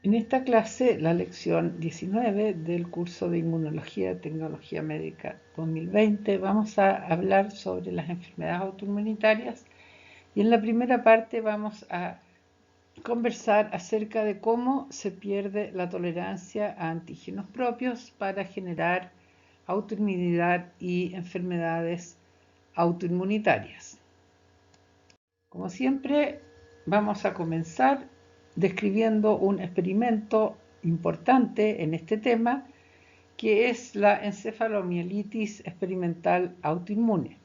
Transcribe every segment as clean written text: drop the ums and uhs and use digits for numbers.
En esta clase, la lección 19 del curso de Inmunología y Tecnología Médica 2020, vamos a hablar sobre las enfermedades autoinmunitarias y en la primera parte vamos a conversar acerca de cómo se pierde la tolerancia a antígenos propios para generar autoinmunidad y enfermedades autoinmunitarias. Como siempre, vamos a comenzar describiendo un experimento importante en este tema, que es la encefalomielitis experimental autoinmune.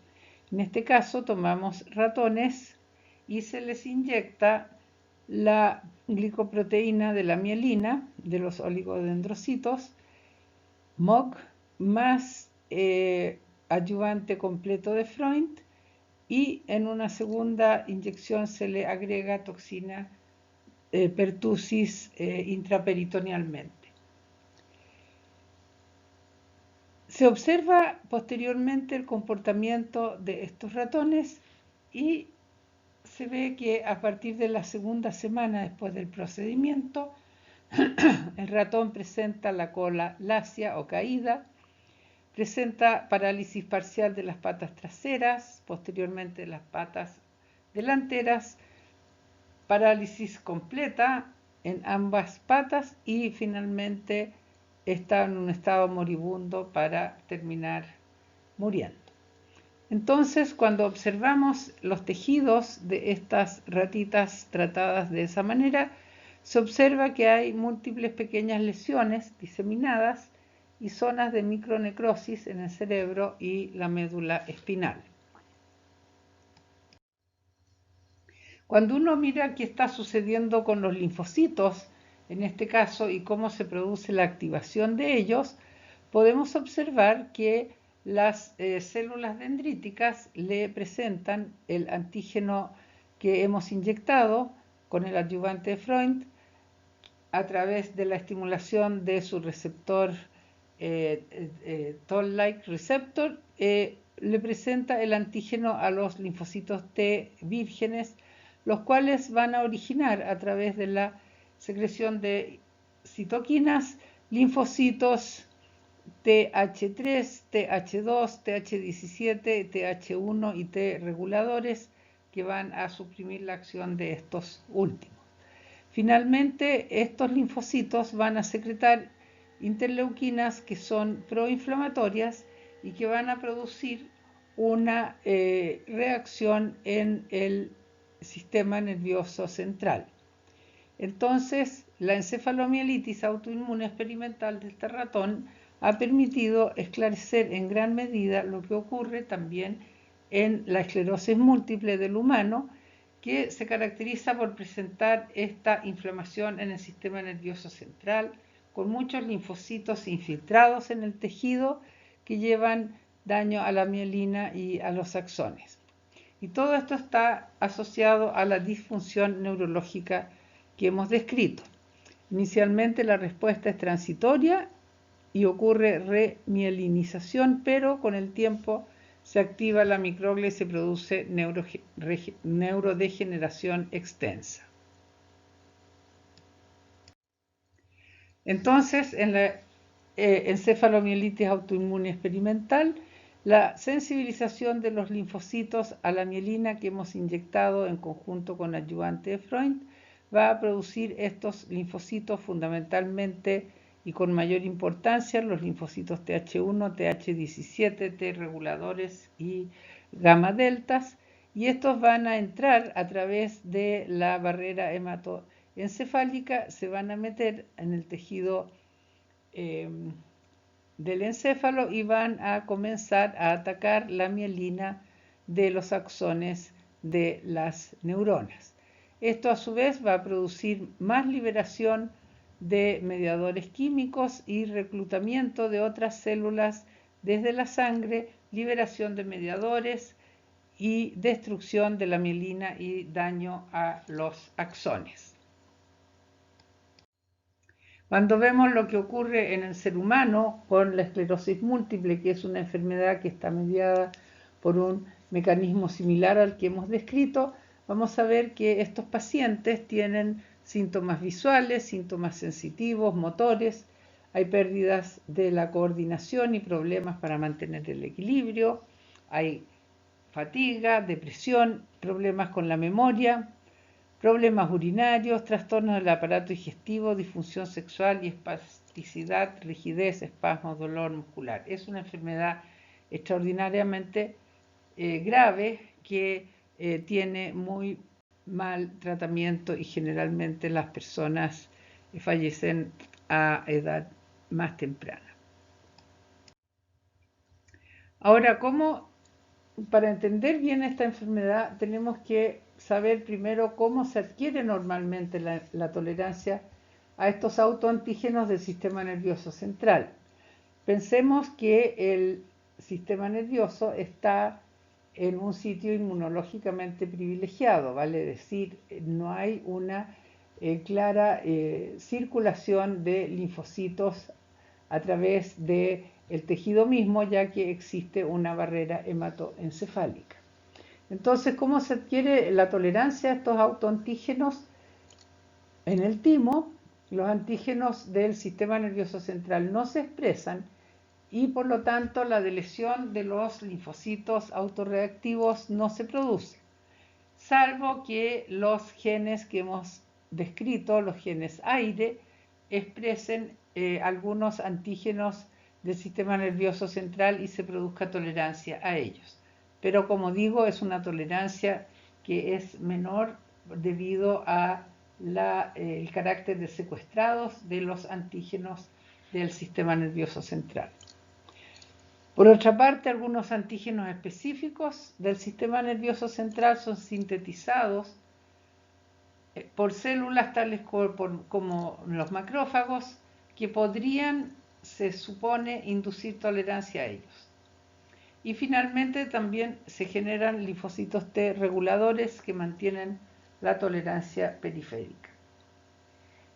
En este caso tomamos ratones y se les inyecta la glicoproteína de la mielina de los oligodendrocitos, MOG, más adyuvante completo de Freund, y en una segunda inyección se le agrega toxina pertussis intraperitonealmente. Se observa posteriormente el comportamiento de estos ratones y se ve que a partir de la segunda semana después del procedimiento, el ratón presenta la cola lacia o caída, presenta parálisis parcial de las patas traseras, posteriormente de las patas delanteras, parálisis completa en ambas patas y finalmente está en un estado moribundo para terminar muriendo. Entonces, cuando observamos los tejidos de estas ratitas tratadas de esa manera, se observa que hay múltiples pequeñas lesiones diseminadas y zonas de micronecrosis en el cerebro y la médula espinal. Cuando uno mira qué está sucediendo con los linfocitos, en este caso, y cómo se produce la activación de ellos, podemos observar que las células dendríticas le presentan el antígeno que hemos inyectado con el adyuvante de Freund a través de la estimulación de su receptor Toll-like receptor, le presenta el antígeno a los linfocitos T vírgenes, los cuales van a originar a través de la secreción de citoquinas linfocitos TH3, TH2, TH17, TH1 y T reguladores que van a suprimir la acción de estos últimos. Finalmente, estos linfocitos van a secretar interleuquinas que son proinflamatorias y que van a producir una reacción en el sistema nervioso central. Entonces, la encefalomielitis autoinmune experimental de este ratón ha permitido esclarecer en gran medida lo que ocurre también en la esclerosis múltiple del humano, que se caracteriza por presentar esta inflamación en el sistema nervioso central, con muchos linfocitos infiltrados en el tejido que llevan daño a la mielina y a los axones. Y todo esto está asociado a la disfunción neurológica que hemos descrito. Inicialmente la respuesta es transitoria y ocurre remielinización, pero con el tiempo se activa la microglia y se produce neurodegeneración extensa. Entonces, en la encefalomielitis autoinmune experimental, la sensibilización de los linfocitos a la mielina que hemos inyectado en conjunto con adyuvante de Freund va a producir estos linfocitos fundamentalmente y con mayor importancia los linfocitos TH1, TH17, T reguladores y gamma deltas, y estos van a entrar a través de la barrera hematoencefálica, se van a meter en el tejido del encéfalo y van a comenzar a atacar la mielina de los axones de las neuronas. Esto a su vez va a producir más liberación de mediadores químicos y reclutamiento de otras células desde la sangre, liberación de mediadores y destrucción de la mielina y daño a los axones. Cuando vemos lo que ocurre en el ser humano con la esclerosis múltiple, que es una enfermedad que está mediada por un mecanismo similar al que hemos descrito, vamos a ver que estos pacientes tienen síntomas visuales, síntomas sensitivos, motores, hay pérdidas de la coordinación y problemas para mantener el equilibrio, hay fatiga, depresión, problemas con la memoria, problemas urinarios, trastornos del aparato digestivo, disfunción sexual y espasticidad, rigidez, espasmos, dolor muscular. Es una enfermedad extraordinariamente grave que tiene muy mal tratamiento y generalmente las personas fallecen a edad más temprana. Ahora, para entender bien esta enfermedad tenemos que saber primero cómo se adquiere normalmente la tolerancia a estos autoantígenos del sistema nervioso central. Pensemos que el sistema nervioso está en un sitio inmunológicamente privilegiado, vale decir, no hay una clara circulación de linfocitos a través del tejido mismo, ya que existe una barrera hematoencefálica. Entonces, ¿cómo se adquiere la tolerancia a estos autoantígenos? En el timo, los antígenos del sistema nervioso central no se expresan y por lo tanto la deleción de los linfocitos autorreactivos no se produce, salvo que los genes que hemos descrito, los genes aire, expresen algunos antígenos del sistema nervioso central y se produzca tolerancia a ellos. Pero como digo, es una tolerancia que es menor debido a el carácter de secuestrados de los antígenos del sistema nervioso central. Por otra parte, algunos antígenos específicos del sistema nervioso central son sintetizados por células tales como los macrófagos, que podrían, se supone, inducir tolerancia a ellos. Y finalmente también se generan linfocitos T reguladores que mantienen la tolerancia periférica.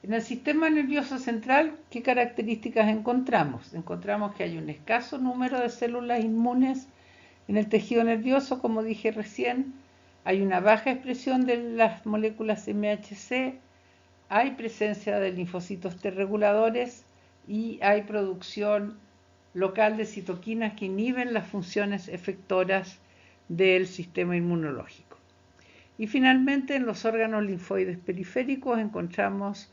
En el sistema nervioso central, ¿qué características encontramos? Encontramos que hay un escaso número de células inmunes en el tejido nervioso, como dije recién, hay una baja expresión de las moléculas MHC, hay presencia de linfocitos T reguladores y hay producción local de citoquinas que inhiben las funciones efectoras del sistema inmunológico. Y finalmente, en los órganos linfoides periféricos encontramos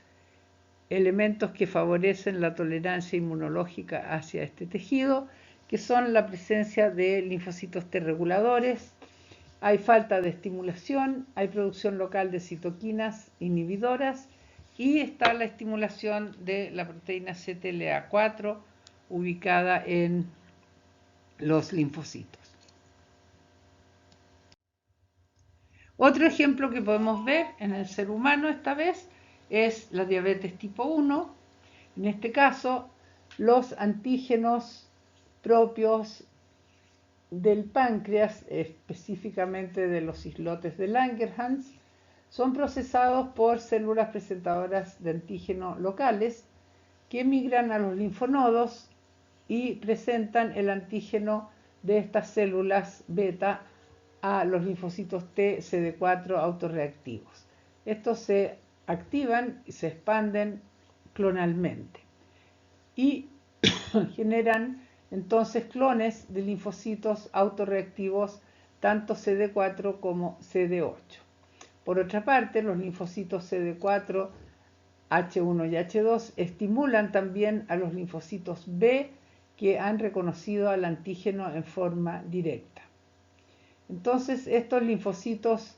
elementos que favorecen la tolerancia inmunológica hacia este tejido, que son la presencia de linfocitos T reguladores, hay falta de estimulación, hay producción local de citoquinas inhibidoras y está la estimulación de la proteína CTLA4 ubicada en los linfocitos. Otro ejemplo que podemos ver en el ser humano esta vez es la diabetes tipo 1. En este caso, los antígenos propios del páncreas, específicamente de los islotes de Langerhans, son procesados por células presentadoras de antígeno locales que migran a los linfonodos y presentan el antígeno de estas células beta a los linfocitos T CD4 autorreactivos. Estos se activan y se expanden clonalmente y generan entonces clones de linfocitos autorreactivos tanto CD4 como CD8. Por otra parte, los linfocitos CD4, H1 y H2 estimulan también a los linfocitos B que han reconocido al antígeno en forma directa. Entonces, estos linfocitos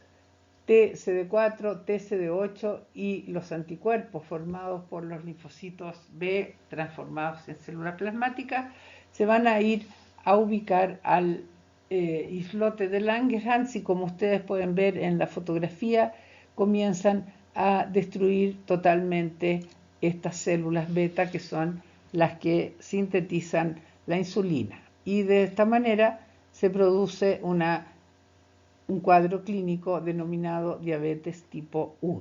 TCD4, TCD8 y los anticuerpos formados por los linfocitos B transformados en célula plasmática se van a ir a ubicar al islote de Langerhans y, como ustedes pueden ver en la fotografía, comienzan a destruir totalmente estas células beta que son las que sintetizan la insulina. Y de esta manera se produce un cuadro clínico denominado diabetes tipo 1.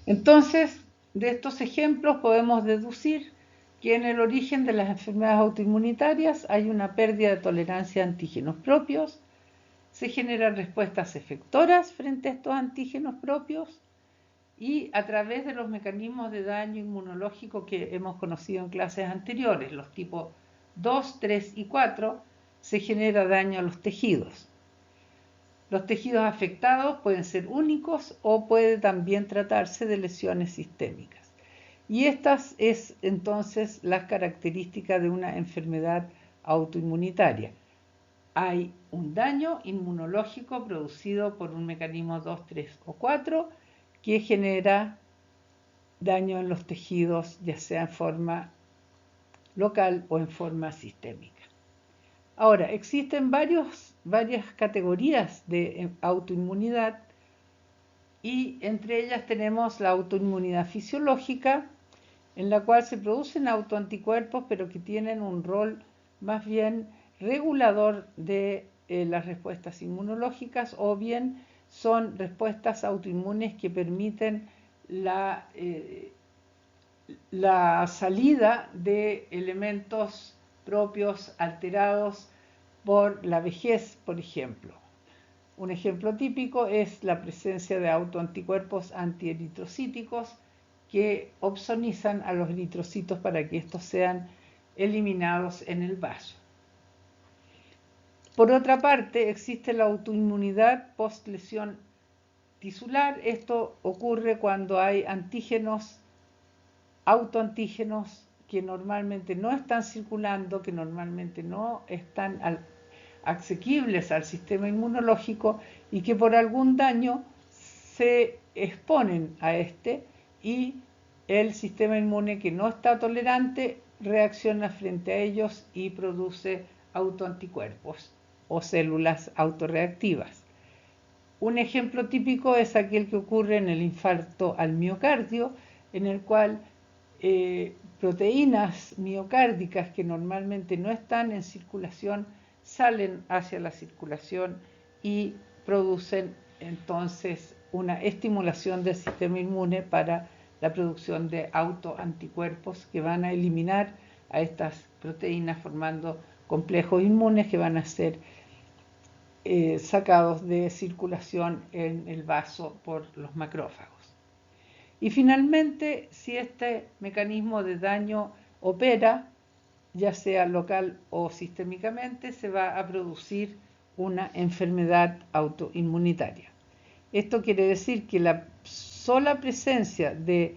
Entonces, de estos ejemplos podemos deducir que en el origen de las enfermedades autoinmunitarias hay una pérdida de tolerancia a antígenos propios, se generan respuestas efectoras frente a estos antígenos propios y a través de los mecanismos de daño inmunológico que hemos conocido en clases anteriores, los tipos 2, 3 y 4, se genera daño a los tejidos. Los tejidos afectados pueden ser únicos o puede también tratarse de lesiones sistémicas. Y estas es entonces las características de una enfermedad autoinmunitaria. Hay un daño inmunológico producido por un mecanismo 2, 3 o 4 que genera daño en los tejidos, ya sea en forma local o en forma sistémica. Ahora, existen varias categorías de autoinmunidad y entre ellas tenemos la autoinmunidad fisiológica, en la cual se producen autoanticuerpos, pero que tienen un rol más bien regulador de las respuestas inmunológicas, o bien son respuestas autoinmunes que permiten la salida de elementos propios alterados por la vejez, por ejemplo. Un ejemplo típico es la presencia de autoanticuerpos antieritrocíticos que opsonizan a los eritrocitos para que estos sean eliminados en el vaso. Por otra parte, existe la autoinmunidad post-lesión tisular. Esto ocurre cuando hay antígenos, autoantígenos que normalmente no están circulando, que normalmente no están asequibles al sistema inmunológico y que por algún daño se exponen a este y el sistema inmune que no está tolerante reacciona frente a ellos y produce autoanticuerpos o células autorreactivas. Un ejemplo típico es aquel que ocurre en el infarto al miocardio, en el cual proteínas miocárdicas que normalmente no están en circulación salen hacia la circulación y producen entonces una estimulación del sistema inmune para la producción de autoanticuerpos que van a eliminar a estas proteínas formando complejos inmunes que van a ser sacados de circulación en el vaso por los macrófagos. Y finalmente, si este mecanismo de daño opera, ya sea local o sistémicamente, se va a producir una enfermedad autoinmunitaria. Esto quiere decir que la sola presencia de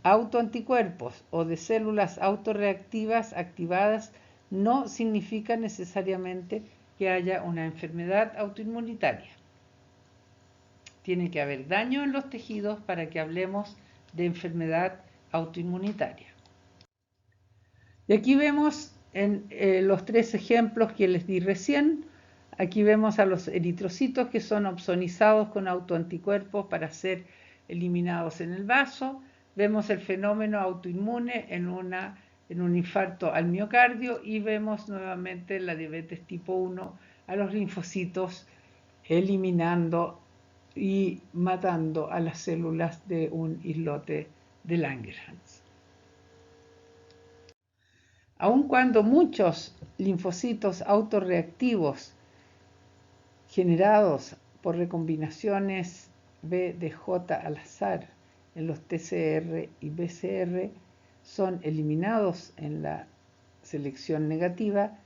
autoanticuerpos o de células autorreactivas activadas no significa necesariamente que haya una enfermedad autoinmunitaria. Tiene que haber daño en los tejidos para que hablemos de enfermedad autoinmunitaria. Y aquí vemos en los tres ejemplos que les di recién, aquí vemos a los eritrocitos que son opsonizados con autoanticuerpos para ser eliminados en el vaso. Vemos el fenómeno autoinmune en un infarto al miocardio y vemos nuevamente la diabetes tipo 1 a los linfocitos eliminando y matando a las células de un islote de Langerhans. Aun cuando muchos linfocitos autorreactivos generados por recombinaciones B de J al azar en los TCR y BCR son eliminados en la selección negativa,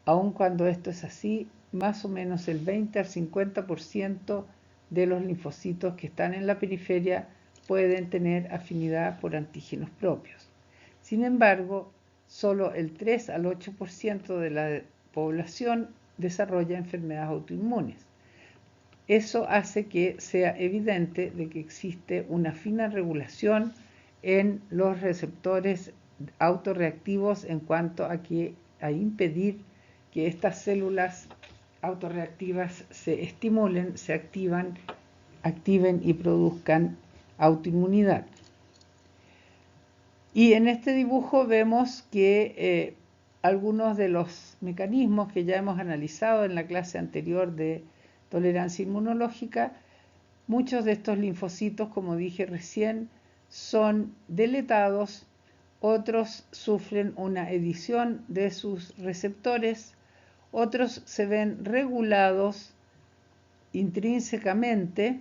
aun cuando esto es así, más o menos el 20 al 50% de los linfocitos que están en la periferia pueden tener afinidad por antígenos propios. Sin embargo, solo el 3 al 8% de la población desarrolla enfermedades autoinmunes. Eso hace que sea evidente de que existe una fina regulación en los receptores autorreactivos en cuanto a impedir que estas células autorreactivas se estimulen, se activen y produzcan autoinmunidad. Y en este dibujo vemos que algunos de los mecanismos que ya hemos analizado en la clase anterior de tolerancia inmunológica, muchos de estos linfocitos, como dije recién, son deletados, otros sufren una edición de sus receptores, otros se ven regulados intrínsecamente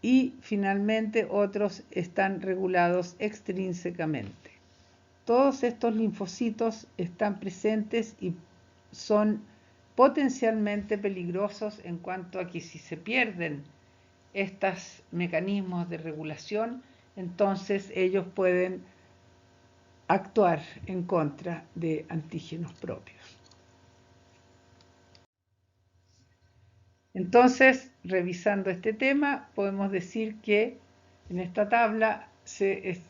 y finalmente otros están regulados extrínsecamente. Todos estos linfocitos están presentes y son potencialmente peligrosos en cuanto a que si se pierden estos mecanismos de regulación, entonces ellos pueden actuar en contra de antígenos propios. Entonces, revisando este tema, podemos decir que en esta tabla se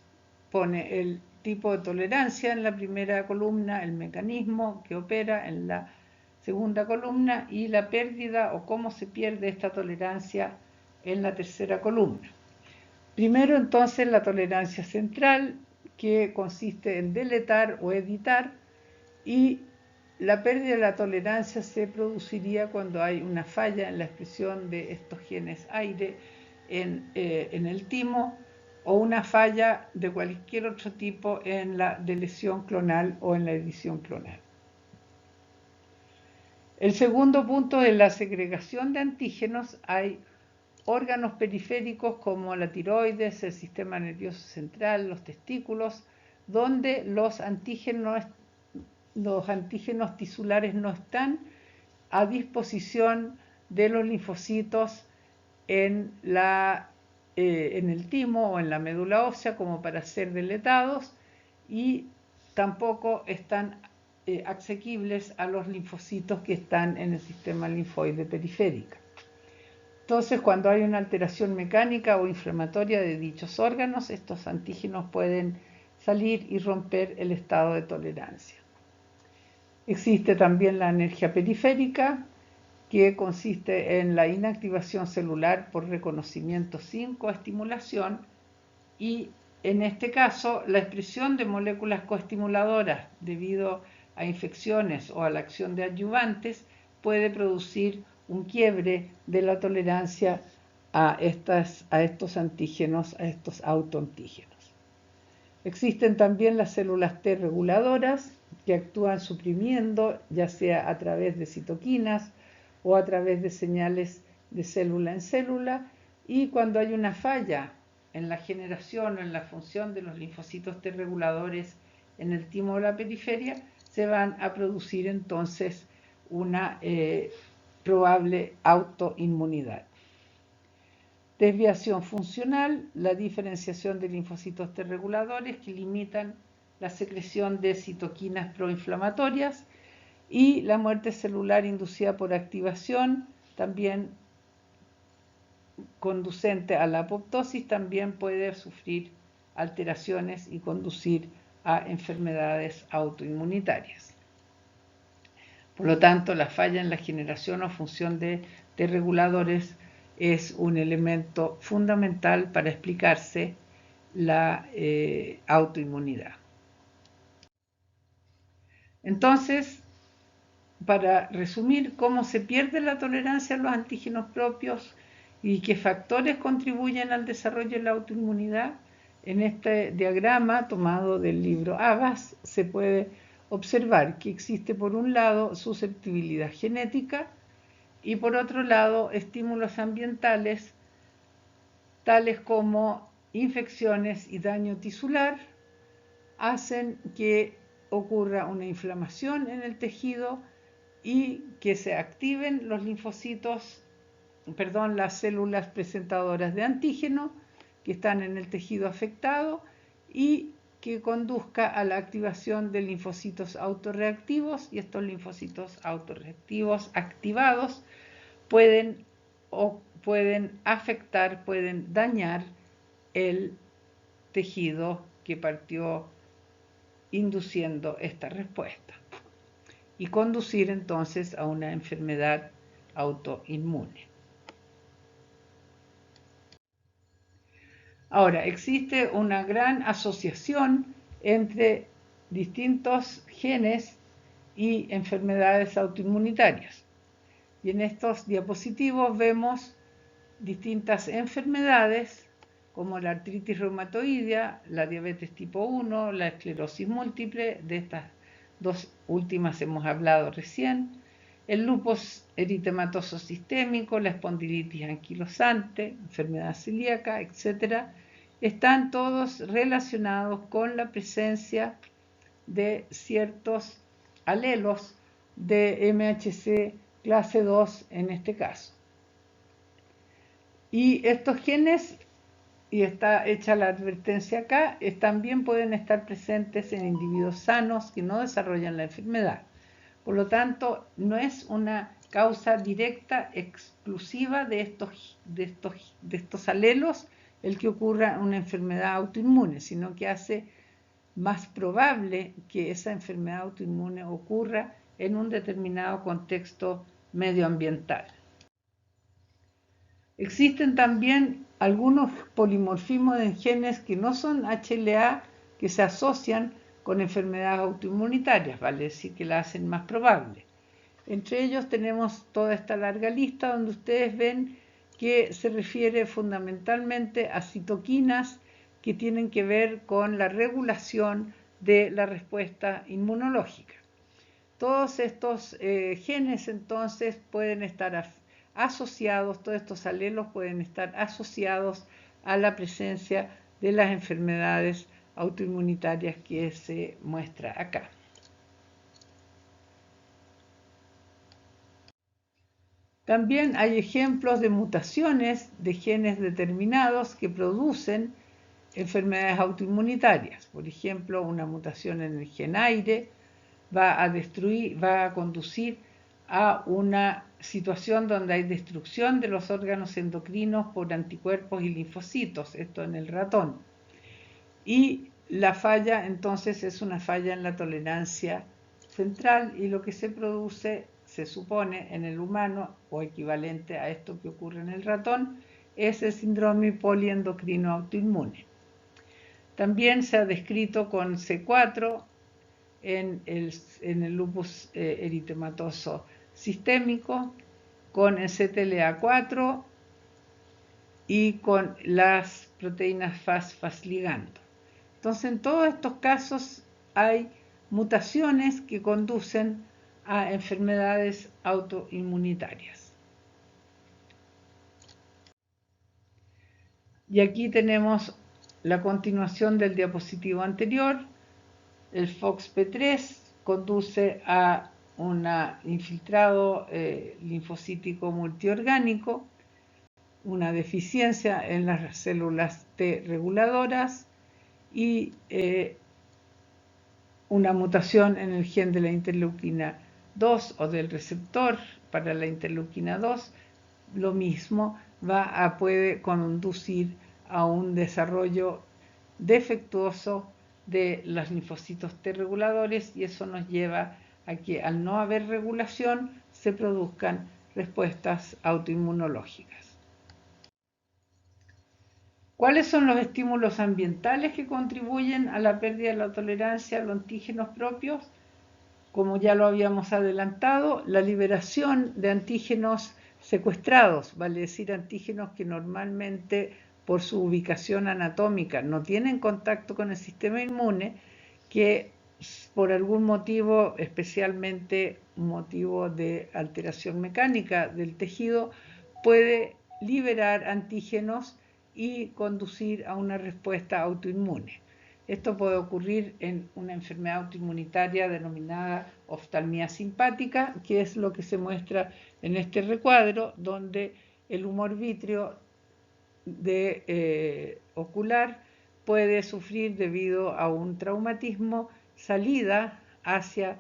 pone el tipo de tolerancia en la primera columna, el mecanismo que opera en la segunda columna y la pérdida o cómo se pierde esta tolerancia en la tercera columna. Primero, entonces, la tolerancia central, que consiste en deletar o editar, y la pérdida de la tolerancia se produciría cuando hay una falla en la expresión de estos genes AIRE en el timo, o una falla de cualquier otro tipo en la deleción clonal o en la edición clonal. El segundo punto es la segregación de antígenos. Hay órganos periféricos como la tiroides, el sistema nervioso central, los testículos, donde los antígenos tisulares no están a disposición de los linfocitos en el timo o en la médula ósea como para ser deletados, y tampoco están asequibles a los linfocitos que están en el sistema linfoide periférico. Entonces, cuando hay una alteración mecánica o inflamatoria de dichos órganos, estos antígenos pueden salir y romper el estado de tolerancia. Existe también la anergia periférica, que consiste en la inactivación celular por reconocimiento sin coestimulación, y en este caso la expresión de moléculas coestimuladoras debido a infecciones o a la acción de adyuvantes puede producir un quiebre de la tolerancia a estos antígenos, a estos autoantígenos. Existen también las células T reguladoras, que actúan suprimiendo, ya sea a través de citoquinas o a través de señales de célula en célula, y cuando hay una falla en la generación o en la función de los linfocitos T reguladores en el timo o la periferia, se van a producir entonces una probable autoinmunidad. Desviación funcional, la diferenciación de linfocitos T reguladores que limitan la secreción de citoquinas proinflamatorias, y la muerte celular inducida por activación, también conducente a la apoptosis, también puede sufrir alteraciones y conducir a enfermedades autoinmunitarias. Por lo tanto, la falla en la generación o función de T reguladores es un elemento fundamental para explicarse la autoinmunidad. Entonces, para resumir cómo se pierde la tolerancia a los antígenos propios y qué factores contribuyen al desarrollo de la autoinmunidad, en este diagrama tomado del libro Abbas se puede observar que existe por un lado susceptibilidad genética y por otro lado estímulos ambientales tales como infecciones y daño tisular hacen que ocurra una inflamación en el tejido y que se activen los las células presentadoras de antígeno que están en el tejido afectado, y que conduzca a la activación de linfocitos autorreactivos, y estos linfocitos autorreactivos activados pueden afectar, pueden dañar el tejido que partió induciendo esta respuesta y conducir entonces a una enfermedad autoinmune. Ahora, existe una gran asociación entre distintos genes y enfermedades autoinmunitarias. Y en estos diapositivos vemos distintas enfermedades como la artritis reumatoidea, la diabetes tipo 1, la esclerosis múltiple. De estas dos últimas hemos hablado recién, el lupus eritematoso sistémico, la espondilitis anquilosante, enfermedad celíaca, etc., están todos relacionados con la presencia de ciertos alelos de MHC clase 2 en este caso. Y estos genes, y está hecha la advertencia acá, también pueden estar presentes en individuos sanos que no desarrollan la enfermedad. Por lo tanto, no es una causa directa, exclusiva de estos alelos el que ocurra una enfermedad autoinmune, sino que hace más probable que esa enfermedad autoinmune ocurra en un determinado contexto medioambiental. Existen también algunos polimorfismos de genes que no son HLA que se asocian con enfermedades autoinmunitarias, vale decir que la hacen más probable. Entre ellos tenemos toda esta larga lista donde ustedes ven que se refiere fundamentalmente a citoquinas que tienen que ver con la regulación de la respuesta inmunológica. Todos estos genes entonces pueden estar asociados, todos estos alelos pueden estar asociados a la presencia de las enfermedades autoinmunitarias que se muestra acá. También hay ejemplos de mutaciones de genes determinados que producen enfermedades autoinmunitarias. Por ejemplo, una mutación en el gen aire va a conducir a una situación donde hay destrucción de los órganos endocrinos por anticuerpos y linfocitos, esto en el ratón. Y la falla entonces es una falla en la tolerancia central y lo que se produce, se supone, en el humano o equivalente a esto que ocurre en el ratón, es el síndrome poliendocrino autoinmune. También se ha descrito con C4 en el lupus eritematoso sistémico, con el CTLA4 y con las proteínas FAS ligando. Entonces, en todos estos casos hay mutaciones que conducen a enfermedades autoinmunitarias. Y aquí tenemos la continuación del diapositivo anterior. El FOXP3 conduce a un infiltrado linfocítico multiorgánico, una deficiencia en las células T reguladoras y una mutación en el gen de la interleuquina 2 o del receptor para la interleuquina 2, lo mismo puede conducir a un desarrollo defectuoso de los linfocitos T reguladores y eso nos lleva a que al no haber regulación se produzcan respuestas autoinmunológicas. ¿Cuáles son los estímulos ambientales que contribuyen a la pérdida de la tolerancia a los antígenos propios? Como ya lo habíamos adelantado, la liberación de antígenos secuestrados, vale decir antígenos que normalmente por su ubicación anatómica no tienen contacto con el sistema inmune, que por algún motivo, especialmente un motivo de alteración mecánica del tejido, puede liberar antígenos y conducir a una respuesta autoinmune. Esto puede ocurrir en una enfermedad autoinmunitaria denominada oftalmía simpática, que es lo que se muestra en este recuadro, donde el humor vítreo ocular puede sufrir debido a un traumatismo salida hacia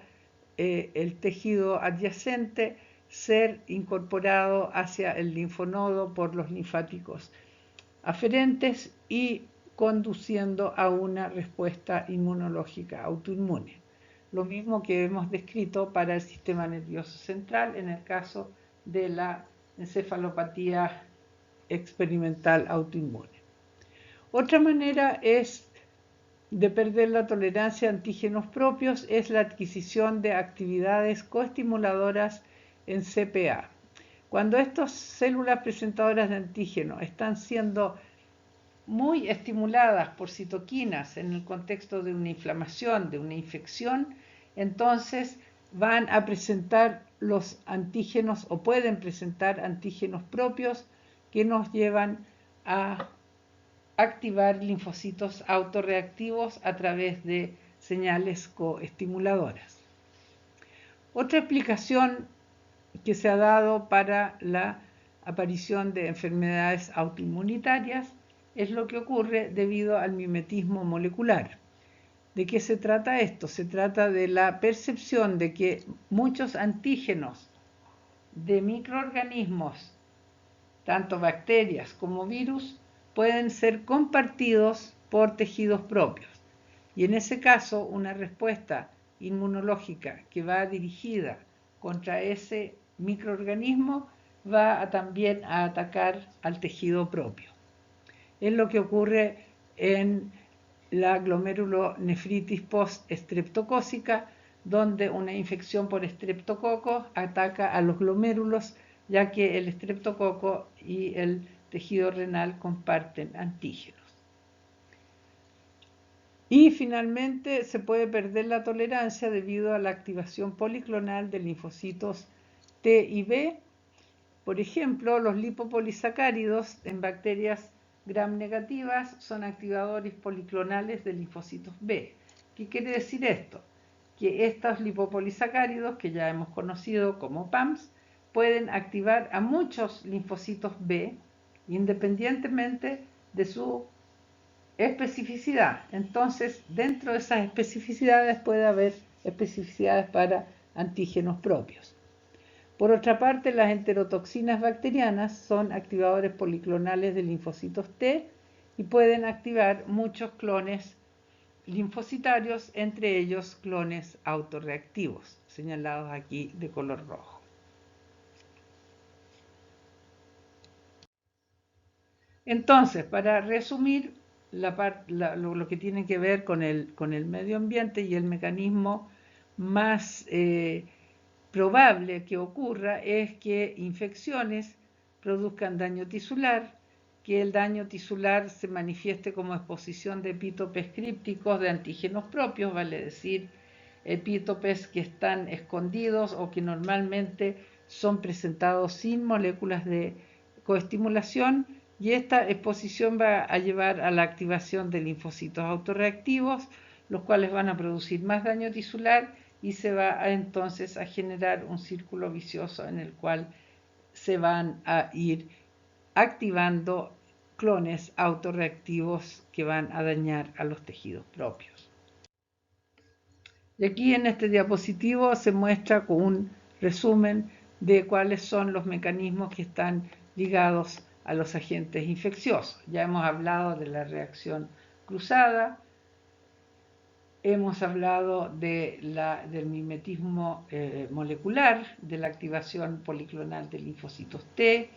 el tejido adyacente, ser incorporado hacia el linfonodo por los linfáticos aferentes y conduciendo a una respuesta inmunológica autoinmune. Lo mismo que hemos descrito para el sistema nervioso central en el caso de la encefalopatía experimental autoinmune. Otra manera de perder la tolerancia a antígenos propios es la adquisición de actividades coestimuladoras en CPA. Cuando estas células presentadoras de antígeno están siendo muy estimuladas por citoquinas en el contexto de una inflamación, de una infección, entonces van a presentar los antígenos o pueden presentar antígenos propios que nos llevan a activar linfocitos autorreactivos a través de señales coestimuladoras. Otra explicación que se ha dado para la aparición de enfermedades autoinmunitarias es lo que ocurre debido al mimetismo molecular. ¿De qué se trata esto? Se trata de la percepción de que muchos antígenos de microorganismos, tanto bacterias como virus, pueden ser compartidos por tejidos propios. Y en ese caso, una respuesta inmunológica que va dirigida contra ese microorganismo va también a atacar al tejido propio. Es lo que ocurre en la glomerulonefritis post-estreptocócica, donde una infección por estreptococos ataca a los glomérulos, ya que el estreptococo y el tejido renal comparten antígenos. Y finalmente se puede perder la tolerancia debido a la activación policlonal de linfocitos T y B. Por ejemplo, los lipopolisacáridos en bacterias gram negativas son activadores policlonales de linfocitos B. ¿Qué quiere decir esto? Que estos lipopolisacáridos, que ya hemos conocido como PAMs, pueden activar a muchos linfocitos B independientemente de su especificidad. Entonces, dentro de esas especificidades puede haber especificidades para antígenos propios. Por otra parte, las enterotoxinas bacterianas son activadores policlonales de linfocitos T y pueden activar muchos clones linfocitarios, entre ellos clones autorreactivos, señalados aquí de color rojo. Entonces, para resumir lo que tiene que ver con el medio ambiente y el mecanismo más probable que ocurra es que infecciones produzcan daño tisular, que el daño tisular se manifieste como exposición de epítopes crípticos de antígenos propios, vale decir, epítopes que están escondidos o que normalmente son presentados sin moléculas de coestimulación, y esta exposición va a llevar a la activación de linfocitos autorreactivos, los cuales van a producir más daño tisular y se va entonces a generar un círculo vicioso en el cual se van a ir activando clones autorreactivos que van a dañar a los tejidos propios. Y aquí en este diapositivo se muestra con un resumen de cuáles son los mecanismos que están ligados a los agentes infecciosos. Ya hemos hablado de la reacción cruzada, hemos hablado del mimetismo molecular, de la activación policlonal de linfocitos T,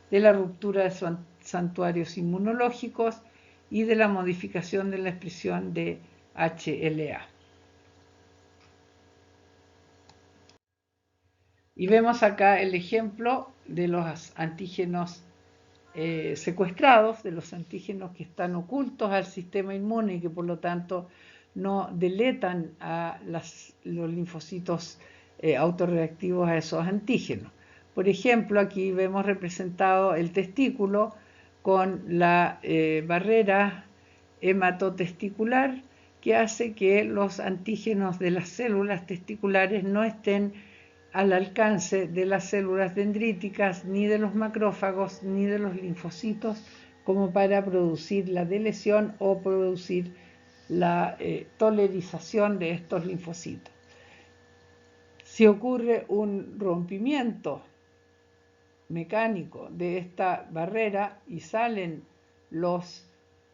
de la ruptura de santuarios inmunológicos y de la modificación de la expresión de HLA. Y vemos acá el ejemplo de los antígenos secuestrados, de los antígenos que están ocultos al sistema inmune y que por lo tanto no deletan a los linfocitos autorreactivos a esos antígenos. Por ejemplo, aquí vemos representado el testículo con la barrera hematotesticular que hace que los antígenos de las células testiculares no estén al alcance de las células dendríticas, ni de los macrófagos, ni de los linfocitos, como para producir la delesión o producir la tolerización de estos linfocitos. Si ocurre un rompimiento mecánico de esta barrera y salen los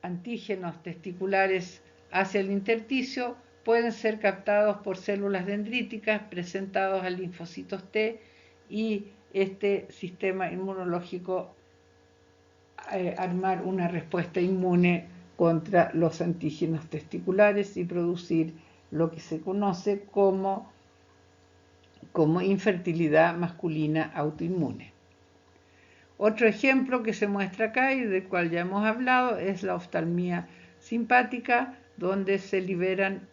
antígenos testiculares hacia el intersticio, pueden ser captados por células dendríticas presentados a linfocitos T y este sistema inmunológico armar una respuesta inmune contra los antígenos testiculares y producir lo que se conoce como infertilidad masculina autoinmune. Otro ejemplo que se muestra acá y del cual ya hemos hablado es la oftalmía simpática, donde se liberan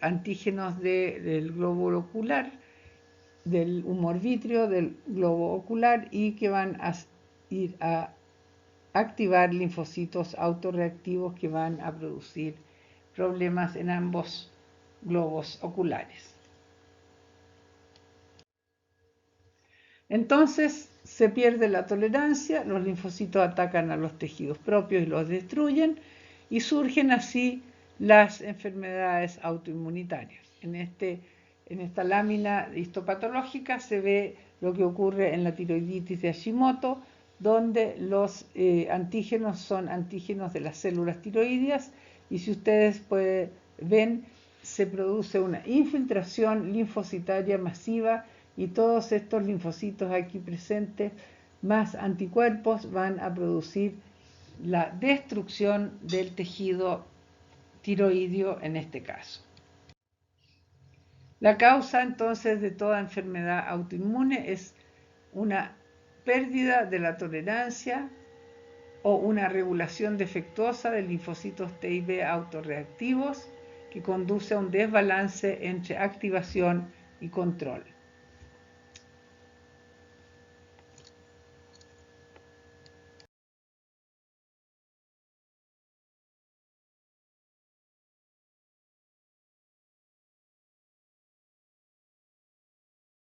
antígenos del glóbulo ocular del humor vítreo, del globo ocular, y que van a ir a activar linfocitos autorreactivos que van a producir problemas en ambos globos oculares. Entonces se pierde la tolerancia, los linfocitos atacan a los tejidos propios y los destruyen, y surgen así las enfermedades autoinmunitarias. En esta lámina histopatológica se ve lo que ocurre en la tiroiditis de Hashimoto, donde los antígenos son antígenos de las células tiroideas, y si ustedes ven, se produce una infiltración linfocitaria masiva, y todos estos linfocitos aquí presentes más anticuerpos van a producir la destrucción del tejido tiroideo en este caso. La causa entonces de toda enfermedad autoinmune es una pérdida de la tolerancia o una regulación defectuosa de linfocitos T y B autorreactivos que conduce a un desbalance entre activación y control.